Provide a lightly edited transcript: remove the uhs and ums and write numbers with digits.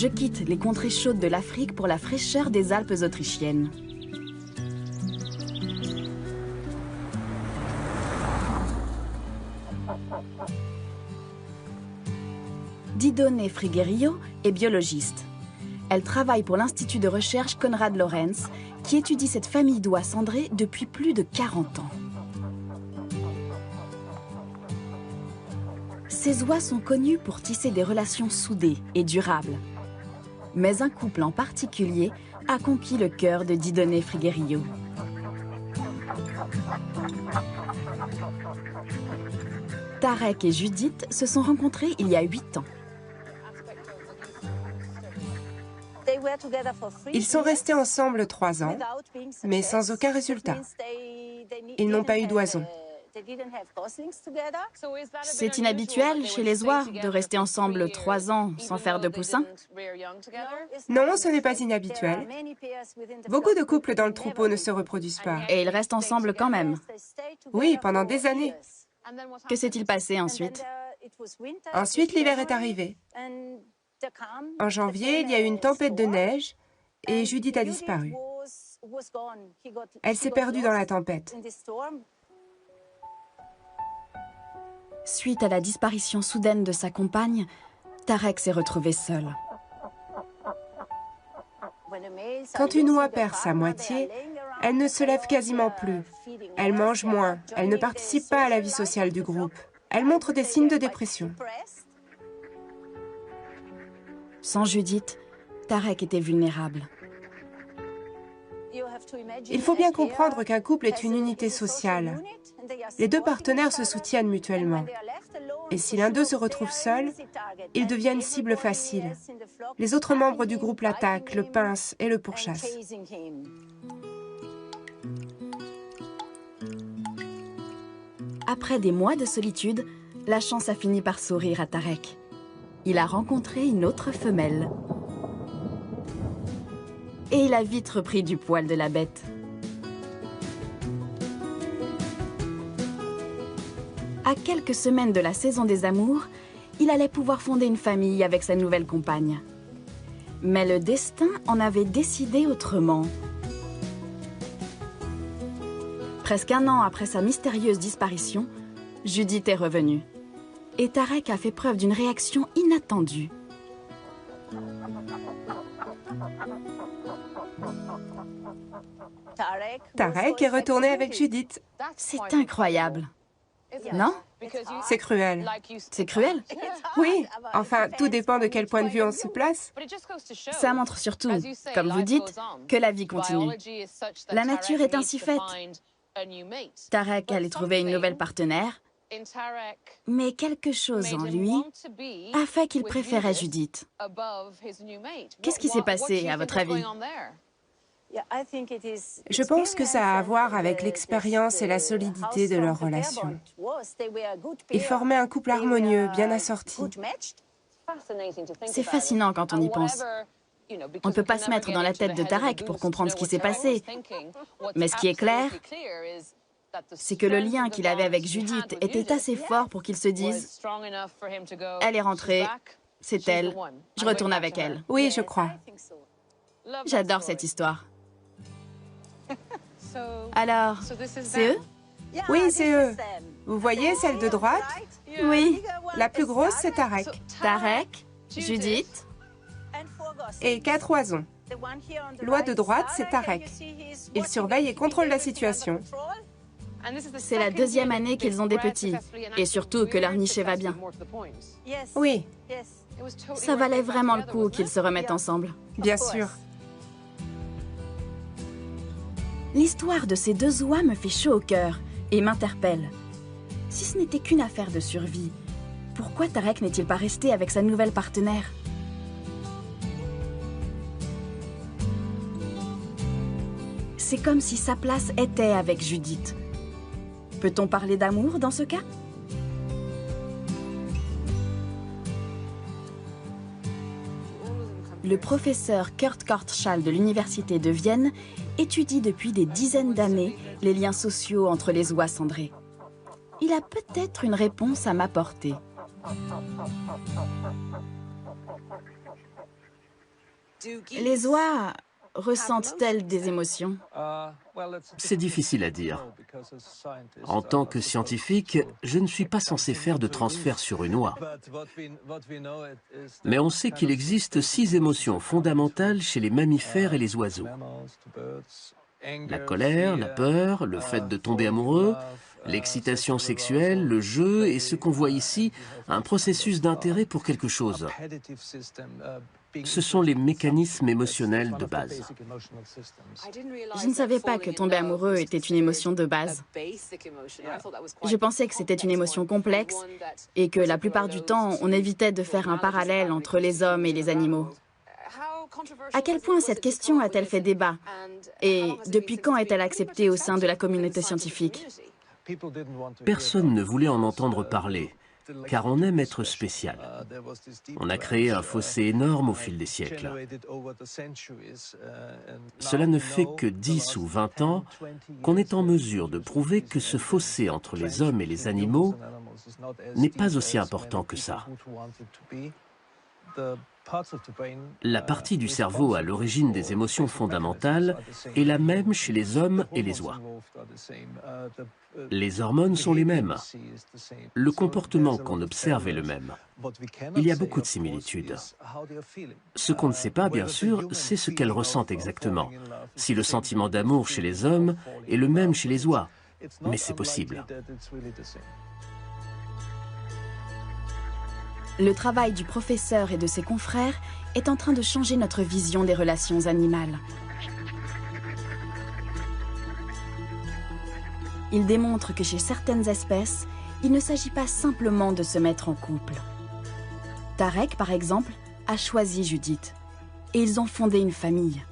Je quitte les contrées chaudes de l'Afrique pour la fraîcheur des Alpes autrichiennes. Didone Frigerio est biologiste. Elle travaille pour l'Institut de recherche Konrad Lorenz, qui étudie cette famille d'oies cendrées depuis plus de 40 ans. Ces oies sont connues pour tisser des relations soudées et durables. Mais un couple en particulier a conquis le cœur de Didone Frigerio. Tarek et Judith se sont rencontrés il y a 8 ans. Ils sont restés ensemble 3 ans, mais sans aucun résultat. Ils n'ont pas eu d'oisons. C'est inhabituel chez les oies de rester ensemble 3 ans sans faire de poussins? Non, ce n'est pas inhabituel. Beaucoup de couples dans le troupeau ne se reproduisent pas. Et ils restent ensemble quand même? Oui, pendant des années. Que s'est-il passé ensuite? Ensuite, l'hiver est arrivé. En janvier, il y a eu une tempête de neige et Judith a disparu. Elle s'est perdue dans la tempête. Suite à la disparition soudaine de sa compagne, Tarek s'est retrouvé seul. Quand une oie perd sa moitié, elle ne se lève quasiment plus. Elle mange moins, elle ne participe pas à la vie sociale du groupe. Elle montre des signes de dépression. Sans Judith, Tarek était vulnérable. Il faut bien comprendre qu'un couple est une unité sociale. Les deux partenaires se soutiennent mutuellement. Et si l'un d'eux se retrouve seul, il devient une cible facile. Les autres membres du groupe l'attaquent, le pincent et le pourchassent. Après des mois de solitude, la chance a fini par sourire à Tarek. Il a rencontré une autre femelle. Et il a vite repris du poil de la bête. À quelques semaines de la saison des amours, il allait pouvoir fonder une famille avec sa nouvelle compagne. Mais le destin en avait décidé autrement. Presque 1 an après sa mystérieuse disparition, Judith est revenue. Et Tarek a fait preuve d'une réaction inattendue. Tarek est retourné avec Judith. C'est incroyable. Non? C'est cruel. C'est cruel? Oui, enfin, tout dépend de quel point de vue on se place. Ça montre surtout, comme vous dites, que la vie continue. La nature est ainsi faite. Tarek allait trouver une nouvelle partenaire, mais quelque chose en lui a fait qu'il préférait Judith. Qu'est-ce qui s'est passé, à votre avis? Je pense que ça a à voir avec l'expérience et la solidité de leur relation. Ils formaient un couple harmonieux, bien assorti. C'est fascinant quand on y pense. On ne peut pas se mettre dans la tête de Tarek pour comprendre ce qui s'est passé. Mais ce qui est clair, c'est que le lien qu'il avait avec Judith était assez fort pour qu'il se dise « Elle est rentrée, c'est elle, je retourne avec elle. Oui, je crois. » J'adore cette histoire. Alors, c'est eux? Oui, c'est eux. Vous voyez celle de droite? Oui. La plus grosse, c'est Tarek. Tarek, Judith et 4 oisons. L'oie de droite, c'est Tarek. Il surveille et contrôle la situation. C'est la 2e année qu'ils ont des petits. Et surtout que leur nichée va bien. Oui, Ça valait vraiment le coup qu'ils se remettent ensemble. bien sûr. L'histoire de ces 2 oies me fait chaud au cœur et m'interpelle. Si ce n'était qu'une affaire de survie, pourquoi Tarek n'est-il pas resté avec sa nouvelle partenaire? C'est comme si sa place était avec Judith. Peut-on parler d'amour dans ce cas? Le professeur Kurt Kortschall de l'Université de Vienne étudie depuis des dizaines d'années les liens sociaux entre les oies cendrées. Il a peut-être une réponse à m'apporter. Les oies ressentent-elles des émotions? C'est difficile à dire. En tant que scientifique, je ne suis pas censé faire de transfert sur une oie. Mais on sait qu'il existe 6 émotions fondamentales chez les mammifères et les oiseaux. La colère, la peur, le fait de tomber amoureux, l'excitation sexuelle, le jeu et ce qu'on voit ici, un processus d'intérêt pour quelque chose. Ce sont les mécanismes émotionnels de base. Je ne savais pas que tomber amoureux était une émotion de base. Je pensais que c'était une émotion complexe et que la plupart du temps, on évitait de faire un parallèle entre les hommes et les animaux. À quel point cette question a-t-elle fait débat? Et depuis quand est-elle acceptée au sein de la communauté scientifique? Personne ne voulait en entendre parler, car on aime être spécial. On a créé un fossé énorme au fil des siècles. Cela ne fait que 10 ou 20 ans qu'on est en mesure de prouver que ce fossé entre les hommes et les animaux n'est pas aussi important que ça. La partie du cerveau à l'origine des émotions fondamentales est la même chez les hommes et les oies. Les hormones sont les mêmes. Le comportement qu'on observe est le même. Il y a beaucoup de similitudes. Ce qu'on ne sait pas, bien sûr, c'est ce qu'elles ressentent exactement. Si le sentiment d'amour chez les hommes est le même chez les oies. Mais c'est possible. Le travail du professeur et de ses confrères est en train de changer notre vision des relations animales. Il démontre que chez certaines espèces, il ne s'agit pas simplement de se mettre en couple. Tarek, par exemple, a choisi Judith et ils ont fondé une famille.